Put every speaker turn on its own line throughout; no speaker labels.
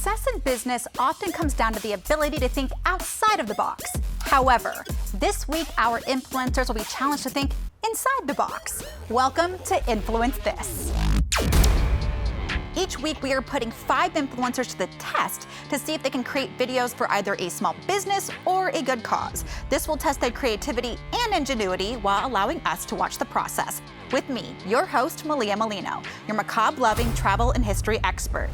Success in business often comes down to the ability to think outside of the box. However, this week our influencers will be challenged to think inside the box. Welcome to Influence This. Each week we are putting 5 influencers to the test to see if they can create videos for either a small business or a good cause. This will test their creativity and ingenuity while allowing us to watch the process. With me, your host, Malia Miglino, your macabre-loving travel and history expert.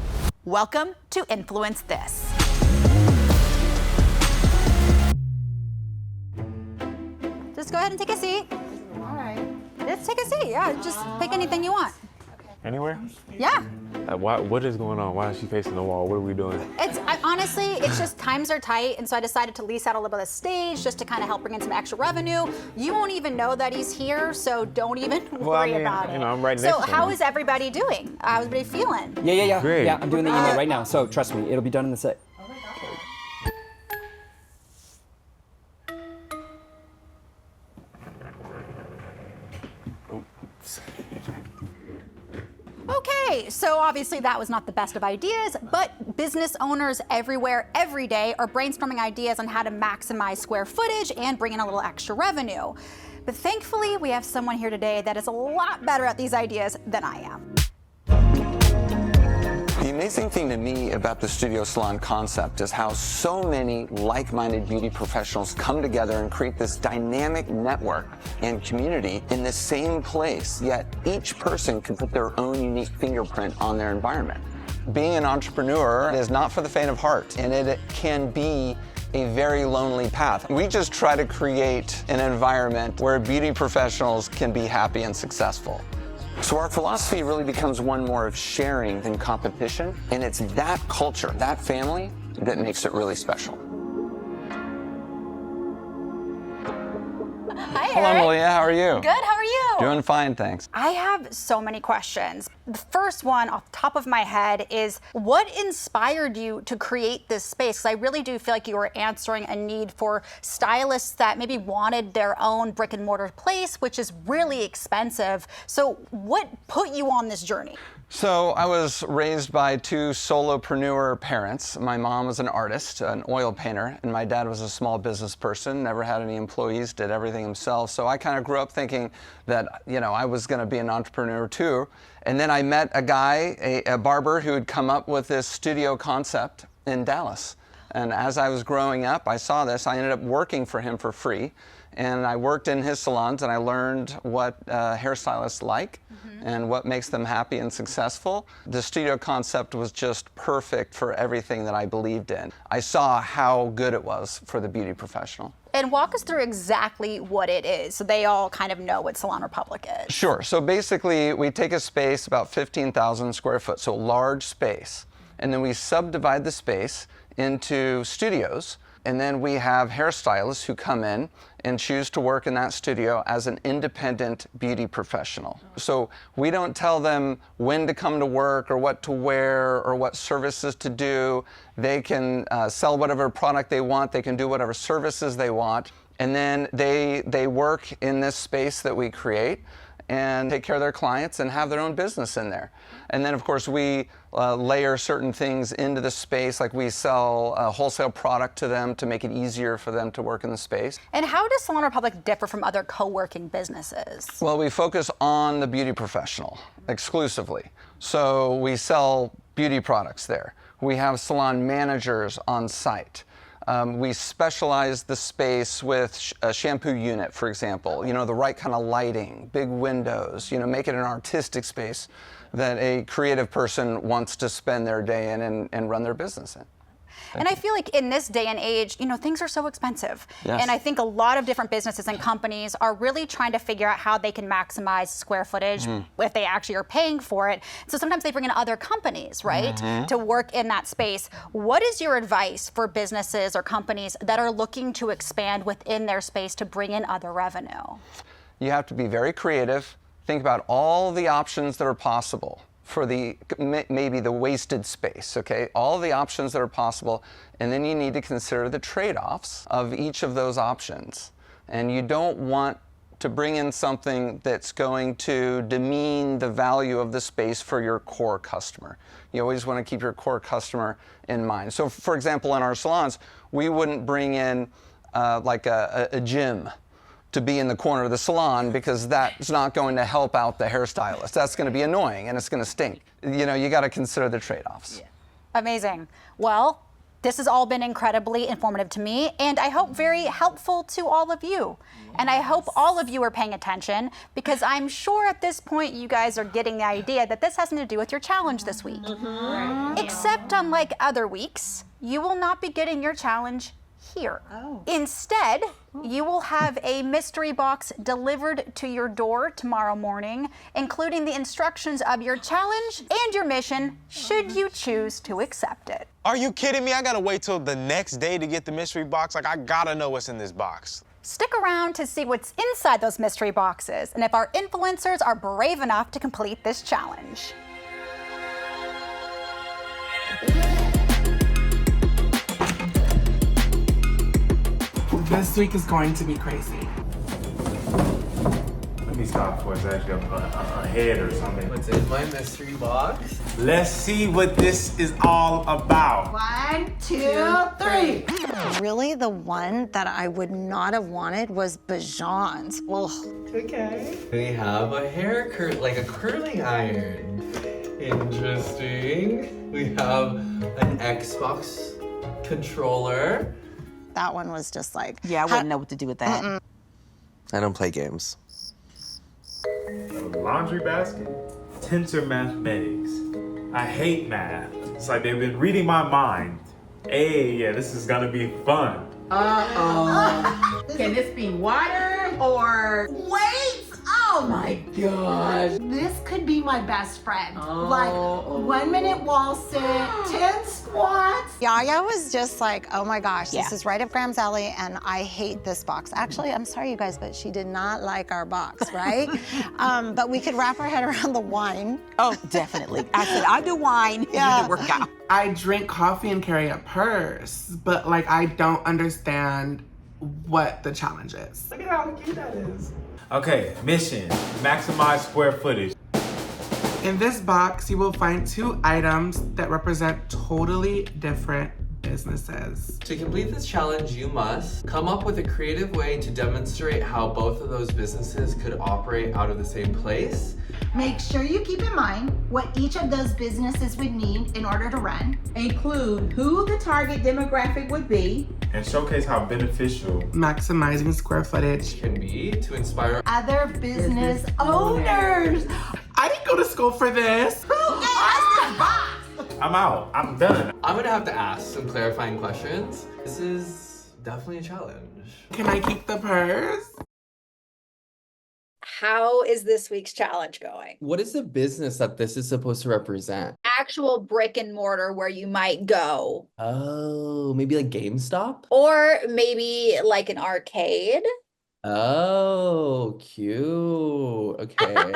Welcome to Influence This. Just go ahead and take a seat.
All right.
Just take a seat, yeah. Just pick anything you want.
Anywhere?
Yeah.
What is going on? Why is she facing the wall? What are we doing?
Honestly, it's just times are tight, and so I decided to lease out a little bit of stage just to kind of help bring in some extra revenue. You won't even know that he's here, so don't even worry about it.
I'm right next to him.
So how is everybody doing? How's everybody feeling?
Yeah.
Great.
Yeah, I'm doing the email right now, so trust me, it'll be done in the set.
Okay, so obviously that was not the best of ideas, but business owners everywhere, every day are brainstorming ideas on how to maximize square footage and bring in a little extra revenue. But thankfully, we have someone here today that is a lot better at these ideas than I am.
The amazing thing to me about the studio salon concept is how so many like-minded beauty professionals come together and create this dynamic network and community in the same place, yet each person can put their own unique fingerprint on their environment. Being an entrepreneur is not for the faint of heart, and it can be a very lonely path. We just try to create an environment where beauty professionals can be happy and successful. So our philosophy really becomes one more of sharing than competition, and it's that culture, that family, that makes it really special.
Hi,
Hello,
Eric.
Malia, how are you?
Good, how are you?
Doing fine, thanks.
I have so many questions. The first one off the top of my head is, what inspired you to create this space? Because I really do feel like you were answering a need for stylists that maybe wanted their own brick and mortar place, which is really expensive. So what put you on this journey?
So I was raised by 2 solopreneur parents. My mom was an artist, an oil painter, and my dad was a small business person, never had any employees, did everything himself. So I kind of grew up thinking that, I was going to be an entrepreneur too. And then I met a guy, a barber, who had come up with this studio concept in Dallas. And as I was growing up, I saw this. I ended up working for him for free. And I worked in his salons, and I learned what hairstylists like and what makes them happy and successful. The studio concept was just perfect for everything that I believed in. I saw how good it was for the beauty professional.
And walk us through exactly what it is, so they all kind of know what Salon Republic is.
Sure. So basically, we take a space about 15,000 square foot, so large space, and then we subdivide the space into studios. And then we have hairstylists who come in and choose to work in that studio as an independent beauty professional. So we don't tell them when to come to work or what to wear or what services to do. They can sell whatever product they want. They can do whatever services they want. And then they work in this space that we create and take care of their clients and have their own business in there. And then, of course, we layer certain things into the space, like we sell wholesale product to them to make it easier for them to work in the space.
And how does Salon Republic differ from other co-working businesses?
Well, we focus on the beauty professional exclusively. So we sell beauty products there. We have salon managers on site. We specialize the space with a shampoo unit, for example, the right kind of lighting, big windows, make it an artistic space that a creative person wants to spend their day in and run their business in.
And I feel like in this day and age, things are so expensive.
Yes.
And I think a lot of different businesses and companies are really trying to figure out how they can maximize square footage if they actually are paying for it. So sometimes they bring in other companies, right, to work in that space. What is your advice for businesses or companies that are looking to expand within their space to bring in other revenue?
You have to be very creative. Think about all the options that are possible for maybe the wasted space, okay? All the options that are possible, and then you need to consider the trade-offs of each of those options. And you don't want to bring in something that's going to demean the value of the space for your core customer. You always want to keep your core customer in mind. So for example, in our salons, we wouldn't bring in like a gym to be in the corner of the salon, because that's not going to help out the hairstylist. That's going to be annoying and it's going to stink. You know, you got to consider the trade-offs.
Yeah. Amazing. Well, this has all been incredibly informative to me, and I hope very helpful to all of you. Yes. And I hope all of you are paying attention, because I'm sure at this point you guys are getting the idea that this has something to do with your challenge this week. Mm-hmm. Except unlike other weeks, you will not be getting your challenge here. Oh. Instead, you will have a mystery box delivered to your door tomorrow morning, including the instructions of your challenge and your mission, should you choose to accept it.
Are you kidding me? I gotta wait till the next day to get the mystery box. Like, I gotta know what's in this box.
Stick around to see what's inside those mystery boxes, and if our influencers are brave enough to complete this challenge.
This week is going to be crazy.
Let me stop for a second. A head or something.
What's in my mystery box?
Let's see what this is all about.
1, 2, 3.
Really, the one that I would not have wanted was Bijan's. Ugh.
Okay. We have a hair like a curling iron. Interesting. We have an Xbox controller.
That one was just like...
Yeah, I wouldn't know what to do with that.
Mm-mm.
I don't play games.
A laundry basket? Tensor mathematics. I hate math. It's like they've been reading my mind. Hey, yeah, this is gonna be fun.
Uh-oh. Can this be water or... Wait! Oh my gosh. This could be my best friend.
Oh.
Like 1 minute wall sit, 10 squats.
Yaya was just like, oh my gosh, this is right up Graham's alley, and I hate this box. Actually, I'm sorry, you guys, but she did not like our box, right? But we could wrap our head around the wine.
Oh, definitely. I said, I'll do wine.
Yeah.
You can work out.
I drink coffee and carry a purse, but like I don't understand what the challenge is. Look at how cute that is.
Okay, mission, maximize square footage.
In this box, you will find 2 items that represent totally different businesses.
To complete this challenge, you must come up with a creative way to demonstrate how both of those businesses could operate out of the same place.
Make sure you keep in mind what each of those businesses would need in order to run. Include who the target demographic would be.
And showcase how beneficial
Maximizing square footage
Can be to inspire
Other business owners.
I didn't go to school for this.
Who asked this box?
I'm out. I'm done.
I'm gonna have to ask some clarifying questions. This is definitely a challenge.
Can I keep the purse?
How is this week's challenge going?
What is the business that this is supposed to represent?
Actual brick and mortar where you might go.
Oh, maybe like GameStop?
Or maybe like an arcade.
Oh, cute. Okay.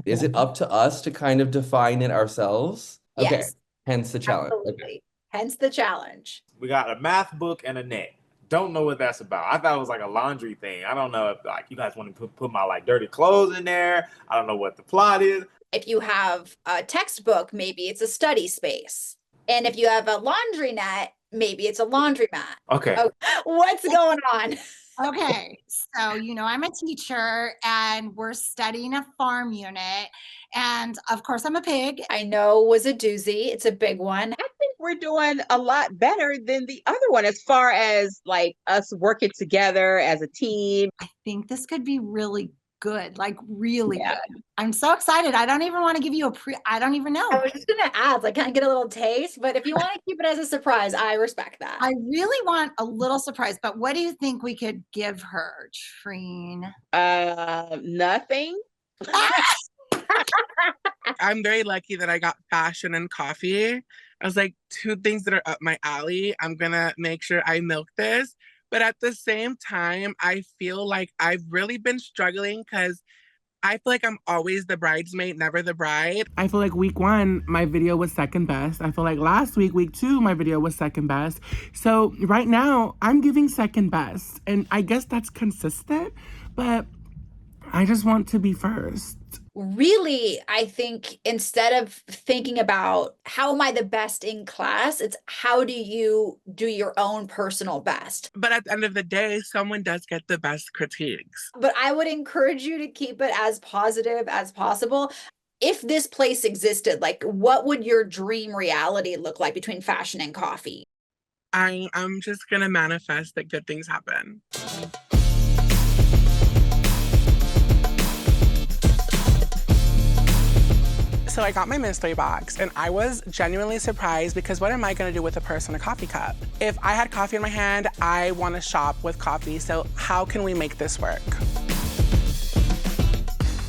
Is it up to us to kind of define it ourselves? Okay.
Yes.
Hence the challenge.
Absolutely.
Okay.
Hence the challenge.
We got a math book and a net. Don't know what that's about. I thought it was like a laundry thing. I don't know if like you guys want to put my like dirty clothes in there. I don't know what the plot is.
If you have a textbook, maybe it's a study space. And if you have a laundry net, maybe it's a laundromat.
Okay.
Oh, what's going on?
Okay, so I'm a teacher and we're studying a farm unit, and of course I'm a pig.
I know it was a doozy. It's a big one.
I think we're doing a lot better than the other one as far as like us working together as a team.
I think this could be really good, like really good. I'm so excited. I don't even want to give you I don't even know.
I was just gonna ask, like, can I get a little taste? But if you want to keep it as a surprise, I respect that.
I really want a little surprise, but what do you think we could give her, Trina?
Nothing.
I'm very lucky that I got fashion and coffee. I was like, 2 things that are up my alley. I'm gonna make sure I milk this. But at the same time, I feel like I've really been struggling because I feel like I'm always the bridesmaid, never the bride. I feel like week 1, my video was second best. I feel like last week, week 2, my video was second best. So right now, I'm giving second best. And I guess that's consistent. but I just want to be first.
Really, I think instead of thinking about how am I the best in class, it's how do you do your own personal best.
But at the end of the day, someone does get the best critiques.
But I would encourage you to keep it as positive as possible. If this place existed, like what would your dream reality look like between fashion and coffee?
I'm just gonna manifest that good things happen. So I got my mystery box and I was genuinely surprised because what am I gonna do with a purse and a coffee cup? If I had coffee in my hand, I wanna shop with coffee. So how can we make this work?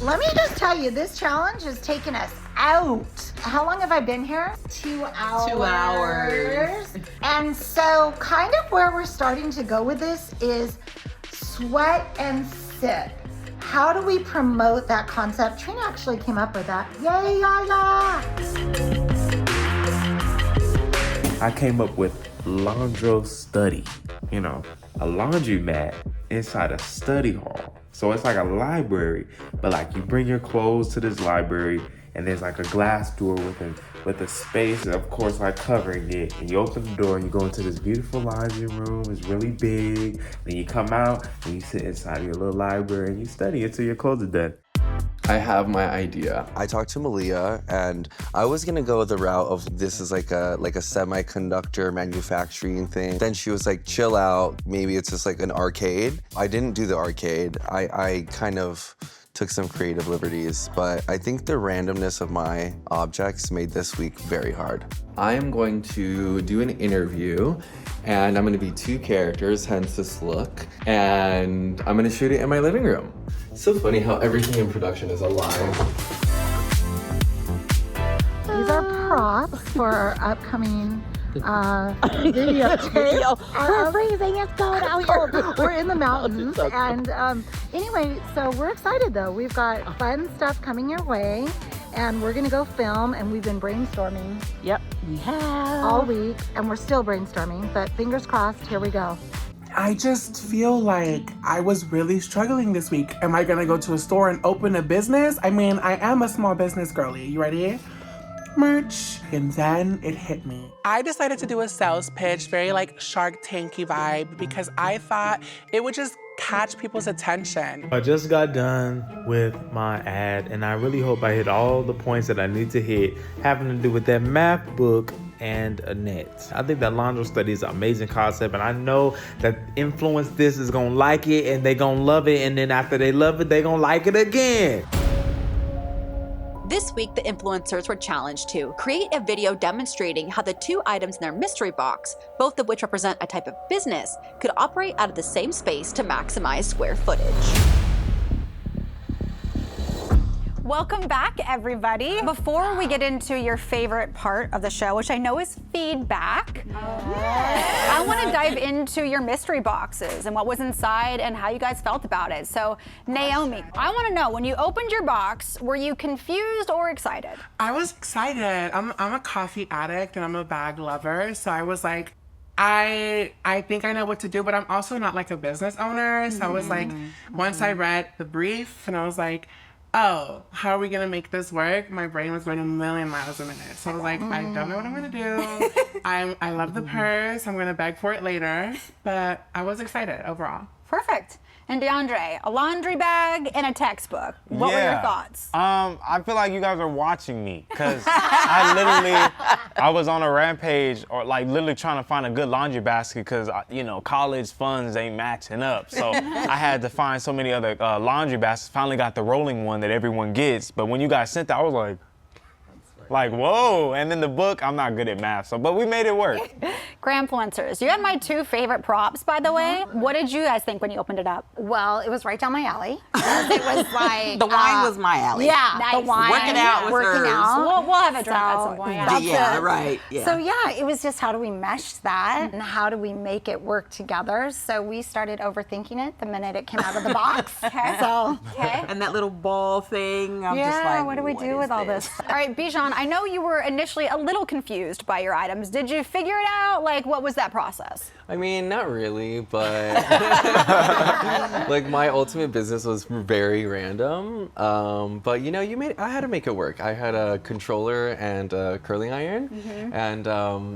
Let me just tell you, this challenge has taken us out. How long have I been here? 2 hours.
2 hours.
And so kind of where we're starting to go with this is sweat and sip. How do we promote that concept? Trina actually came up with that. Yay, yaya!
I came up with Laundro Study, you know, a laundromat inside a study hall. So it's like a library, but like you bring your clothes to this library and there's like a glass door with a space, of course, like covering it. And you open the door and you go into this beautiful laundry room. It's really big. Then you come out and you sit inside your little library and you study until your clothes are done.
I have my idea. I talked to Malia, and I was gonna go the route of this is like a semiconductor manufacturing thing. Then she was like, chill out, maybe it's just like an arcade. I didn't do the arcade. I kind of took some creative liberties, but I think the randomness of my objects made this week very hard.
I am going to do an interview, and I'm gonna be 2 characters, hence this look, and I'm gonna shoot it in my living room. It's so funny how everything in production is alive.
These are props for our upcoming video tape. We're freezing, it's cold out here. We're in the mountains. And anyway, so we're excited though. We've got fun stuff coming your way. And we're gonna go film, and we've been brainstorming.
Yep, we have.
All week, and we're still brainstorming, but fingers crossed, here we go.
I just feel like I was really struggling this week. Am I gonna go to a store and open a business? I mean, I am a small business girly. You ready? Merch. And then it hit me. I decided to do a sales pitch, very like Shark Tanky vibe, because I thought it would just catch people's attention.
I just got done with my ad, and I really hope I hit all the points that I need to hit, having to do with that math book and a net. I think that Laundro Study is an amazing concept, and I know that Influence This is gonna like it, and they gonna love it, and then after they love it, they gonna like it again.
This week, the influencers were challenged to create a video demonstrating how the 2 items in their mystery box, both of which represent a type of business, could operate out of the same space to maximize square footage.
Welcome back, everybody. Before we get into your favorite part of the show, which I know is feedback, I want to dive into your mystery boxes and what was inside and how you guys felt about it. So, Naomi, I want to know, when you opened your box, were you confused or excited?
I was excited. I'm a coffee addict and I'm a bag lover, so I was like, I think I know what to do, but I'm also not like a business owner. So I was like, once I read the brief and I was like, oh, how are we gonna make this work? My brain was going a million miles a minute. So I was like, I don't know what I'm gonna do. I love the purse. I'm gonna beg for it later. But I was excited overall.
Perfect. And DeAndre, a laundry bag and a textbook. What were your thoughts?
I feel like you guys are watching me, because I was on a rampage, or like literally trying to find a good laundry basket, because college funds ain't matching up. So I had to find so many other laundry baskets. Finally got the rolling one that everyone gets. But when you guys sent that, I was like, whoa. And then the book, I'm not good at math, but we made it work.
Grandfluencers, you had my 2 favorite props, by the way. What did you guys think when you opened it up?
Well, it was right down my alley. It was like
the wine was my alley.
Yeah,
nice.
The wine.
Working out was hers.
We'll have a drink at some point.
Yeah, right. Yeah.
So yeah, it was just how do we mesh that and how do we make it work together? So we started overthinking it the minute it came out of the box.
Okay.
So
and that little ball thing. I'm
yeah,
just like,
what do we do with all this?
All right, Bijan, I know you were initially a little confused by your items. Did you figure it out? Like, what was that process?
I mean, not really, but like my ultimate business was very random. But you know, I had to make it work. I had a controller and a curling iron, and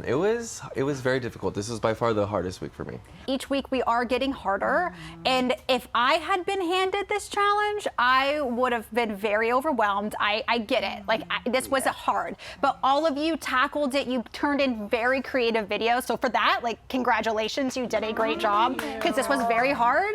it was very difficult. This was by far the hardest week for me.
Each week we are getting harder, and if I had been handed this challenge, I would have been very overwhelmed. I get it. Like, this was hard, but all of you tackled it. You turned in very creative videos. So for that, like, congratulations, you did a great job, because this was very hard.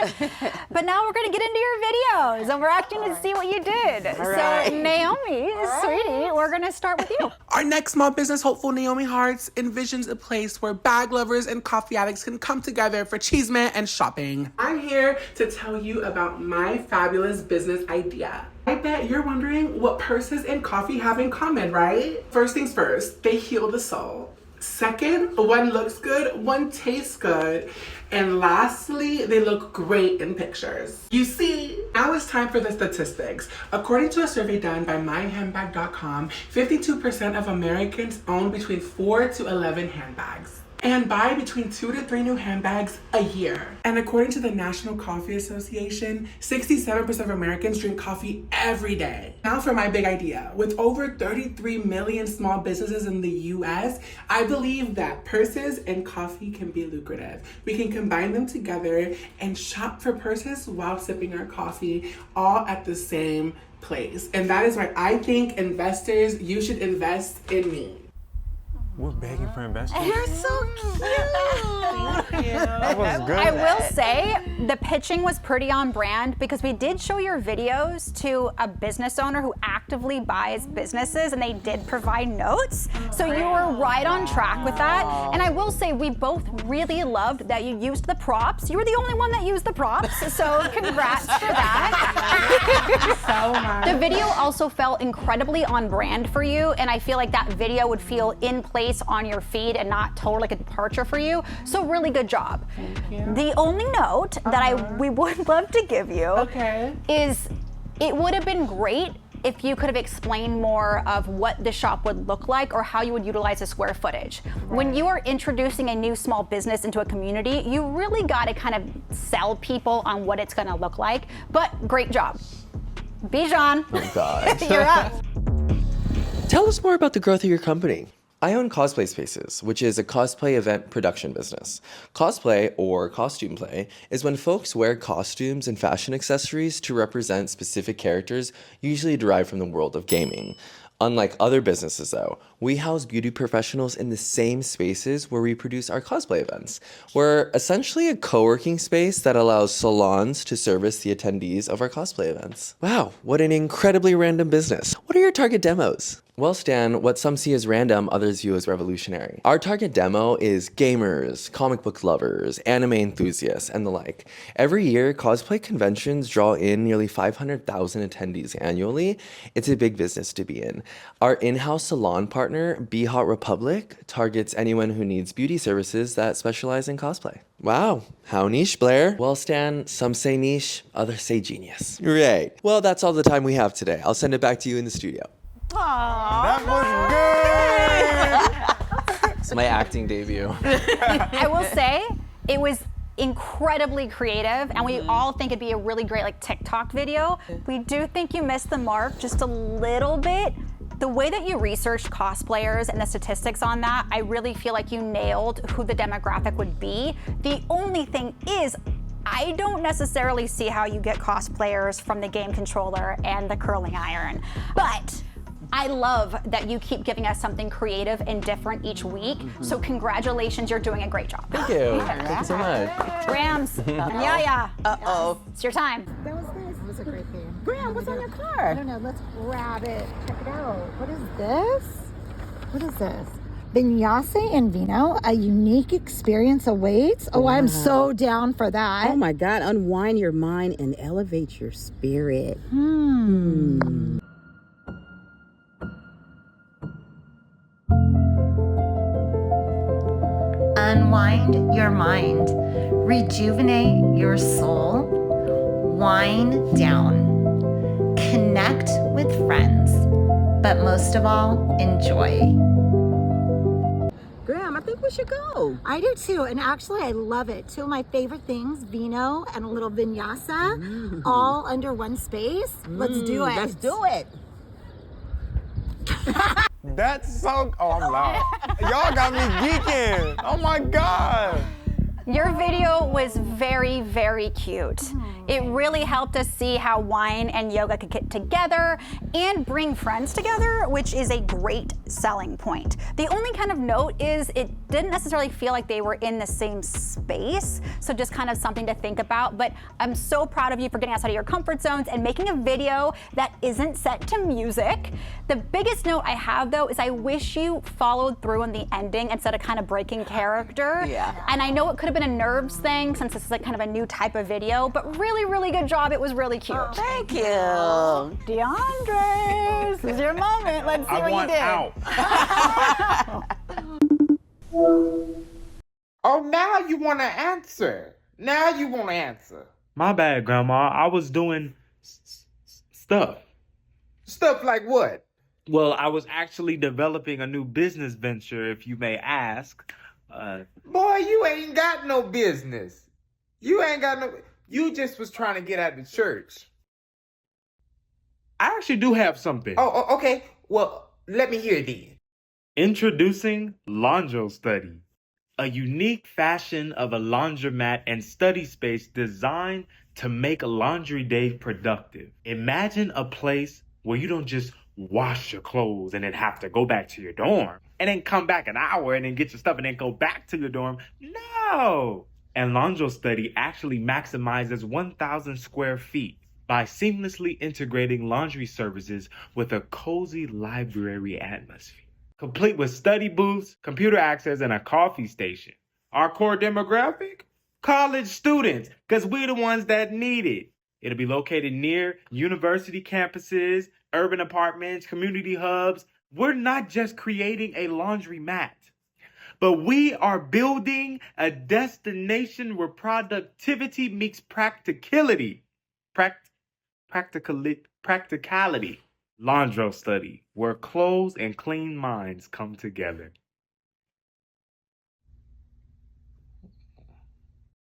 But now we're gonna get into your videos, and we're actually gonna see what you did.
right.
So Naomi, sweetie, we're gonna start with you.
Our next small business hopeful, Naomi Hearts, envisions a place where bag lovers and coffee addicts can come together for cheesemint and shopping. I'm here to tell you about my fabulous business idea. I bet you're wondering what purses and coffee have in common, right? First things first, they heal the soul. Second, one looks good, one tastes good. And lastly, they look great in pictures. You see, now it's time for the statistics. According to a survey done by myhandbag.com, 52% of Americans own between 4 to 11 handbags and buy between 2 to 3 new handbags a year. And according to the National Coffee Association, 67% of Americans drink coffee every day. Now for my big idea. With over 33 million small businesses in the US, I believe that purses and coffee can be lucrative. We can combine them together and shop for purses while sipping our coffee, all at the same place. And that is why I think investors, you should invest in me.
We're begging for investors.
You're so cute.
That was good.
I will say the pitching was pretty on brand, because we did show your videos to a business owner who actively buys businesses, and they did provide notes. So you were right on track with that. And I will say we both really loved that you used the props. You were the only one that used the props. So congrats for that.
So much.
The video also felt incredibly on brand for you, and I feel like that video would feel in place on your feed and not totally like a departure for you. So really good job.
Thank you.
The only note that we would love to give you is it would have been great if you could have explained more of what the shop would look like or how you would utilize the square footage. When you are introducing a new small business into a community, you really got to kind of sell people on what it's going to look like. But great job. Bijan,
Oh God.
you're up.
Tell us more about the growth of your company. I own Cosplay Spaces, which is a cosplay event production business. Cosplay, or costume play, is when folks wear costumes and fashion accessories to represent specific characters, usually derived from the world of gaming. Unlike other businesses though, we house beauty professionals in the same spaces where we produce our cosplay events. We're essentially a co-working space that allows salons to service the attendees of our cosplay events. Wow, what an incredibly random business. What are your target demos? Well, Stan, what some see as random, others view as revolutionary. Our target demo is gamers, comic book lovers, anime enthusiasts, and the like. Every year, cosplay conventions draw in nearly 500,000 attendees annually. It's a big business to be in. Our in-house salon partner, Be Hot Republic, targets anyone who needs beauty services that specialize in cosplay. Wow, how niche, Blair? Well, Stan, some say niche, others say genius. Right. Well, that's all the time we have today. I'll send it back to you in the studio.
That was good.
It's my acting debut.
I will say it was incredibly creative, and we all think it'd be a really great like TikTok video. We do think you missed the mark just a little bit. The way that you researched cosplayers and the statistics on that, I really feel like you nailed who the demographic would be. The only thing is, I don't necessarily see how you get cosplayers from the game controller and the curling iron, but I love that you keep giving us something creative and different each week. So congratulations, you're doing a great job.
Thank you. Thank you so much.
Rams, yeah.
Uh-oh.
It's your time.
That was nice. It was a great game. Graham, what's on your car? I don't know. Let's grab it. Check it out. What is this? What is this? Vinyasa and Vino, a unique experience awaits. Oh, I'm so down for that.
Oh my God, unwind your mind and elevate your spirit.
Unwind your mind, rejuvenate your soul, wind down, connect with friends, but most of all, enjoy.
Graham, I think we should go.
I do too, and actually I love it. Two of my favorite things, vino and a little vinyasa, all under one space. Let's do it.
Let's do it.
That's so. Oh, I'm loud. Y'all got me geeking. Oh my God.
Your video was very, very cute. It really helped us see how wine and yoga could get together and bring friends together, which is a great selling point. The only kind of note is it didn't necessarily feel like they were in the same space, so just kind of something to think about. But I'm so proud of you for getting outside of your comfort zones and making a video that isn't set to music. The biggest note I have, though, is I wish you followed through on the ending instead of kind of breaking character.
Yeah.
And I know it could have been a nerves thing since this is like kind of a new type of video, but really, really good job. It was really cute.
Thank you.
DeAndre, this is your moment. Let's see what you did.
Oh, now you want to answer.
My bad, Grandma. I was doing stuff.
Stuff like what?
Well, I was actually developing a new business venture, if you may ask.
Boy, you ain't got no business. You just was trying to get out of the church.
I actually do have something.
Oh, okay. Well, let me hear it then.
Introducing Laundro Study, a unique fashion of a laundromat and study space designed to make laundry day productive. Imagine a place where you don't just wash your clothes and then have to go back to your dorm and then come back an hour and then get your stuff and then go back to your dorm. No! And Laundro Study actually maximizes 1,000 square feet by seamlessly integrating laundry services with a cozy library atmosphere, complete with study booths, computer access, and a coffee station. Our core demographic? College students, because we're the ones that need it. It'll be located near university campuses, urban apartments, community hubs. We're not just creating a laundromat, but we are building a destination where productivity meets practicality. Practicality. Laundro Study, where clothes and clean minds come together.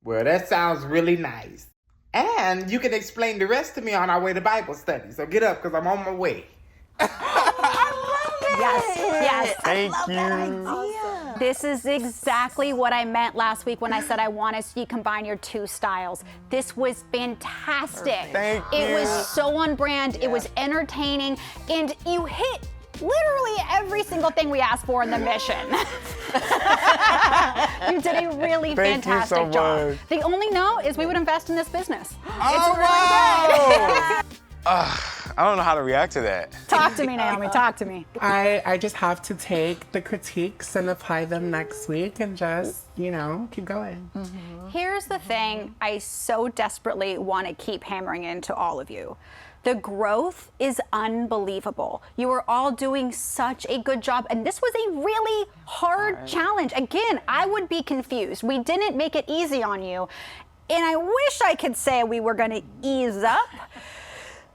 Well, that sounds really nice. And you can explain the rest to me on our way to Bible study. So get up, because I'm on my way.
Yes.
Thank you.
This is exactly what I meant last week when I said I want to see you combine your two styles. This was fantastic.
Thank you.
It was so on brand, it was entertaining, and you hit literally every single thing we asked for in the mission. You did a really fantastic job. The only note is we would invest in this business. It's really good.
I don't know how to react to that.
Talk to me, Naomi, talk to me.
I just have to take the critiques and apply them next week and just, keep going.
Here's the thing I so desperately want to keep hammering into all of you. The growth is unbelievable. You are all doing such a good job, and this was a really hard challenge. Again, I would be confused. We didn't make it easy on you, and I wish I could say we were going to ease up.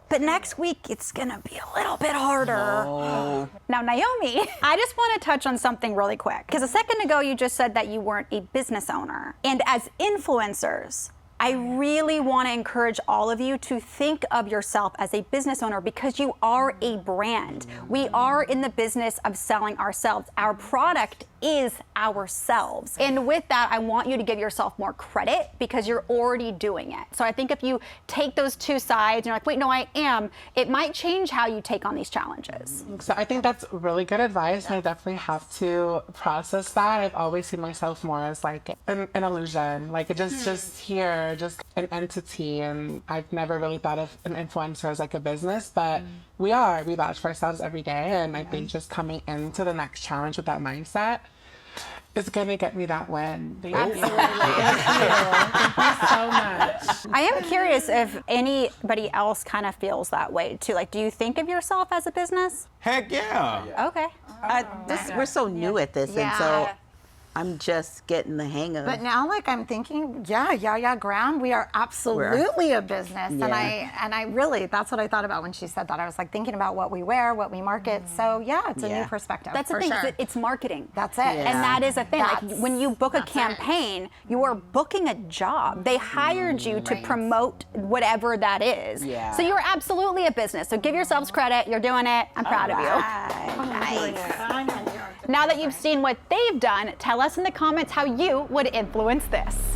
But next week, it's gonna be a little bit harder. Oh. Now, Naomi, I just wanna touch on something really quick. Because a second ago, you just said that you weren't a business owner. And as influencers, I really wanna encourage all of you to think of yourself as a business owner because you are a brand. We are in the business of selling ourselves. Our product is ourselves. And with that, I want you to give yourself more credit because you're already doing it. So I think if you take those two sides and you're like, wait, no, I am, it might change how you take on these challenges.
So I think that's really good advice. I definitely have to process that. I've always seen myself more as like an illusion, like just here, just an entity. And I've never really thought of an influencer as like a business, but we vouch for ourselves every day. And I think just coming into the next challenge with that mindset is going to get me that win. Thank you. Thank you so much.
I am curious if anybody else kind of feels that way too. Like, do you think of yourself as a business?
Heck yeah.
Okay.
We're so new at this, and so
I'm just getting the hang of.
But now, like, I'm thinking, yeah, Graham, we are absolutely a business.
Yeah.
And I really, that's what I thought about when she said that. I was like thinking about what we wear, what we market. So yeah, it's a new perspective.
That's the
for
thing,
sure.
it's marketing.
That's it.
And that is a thing. Like, when you book a campaign, you are booking a job. They hired you to promote whatever that is.
Yeah.
So you're absolutely a business. So give yourselves credit. You're doing it. I'm proud of you.
Nice.
Now that you've seen what they've done, tell us in the comments how you would influence this.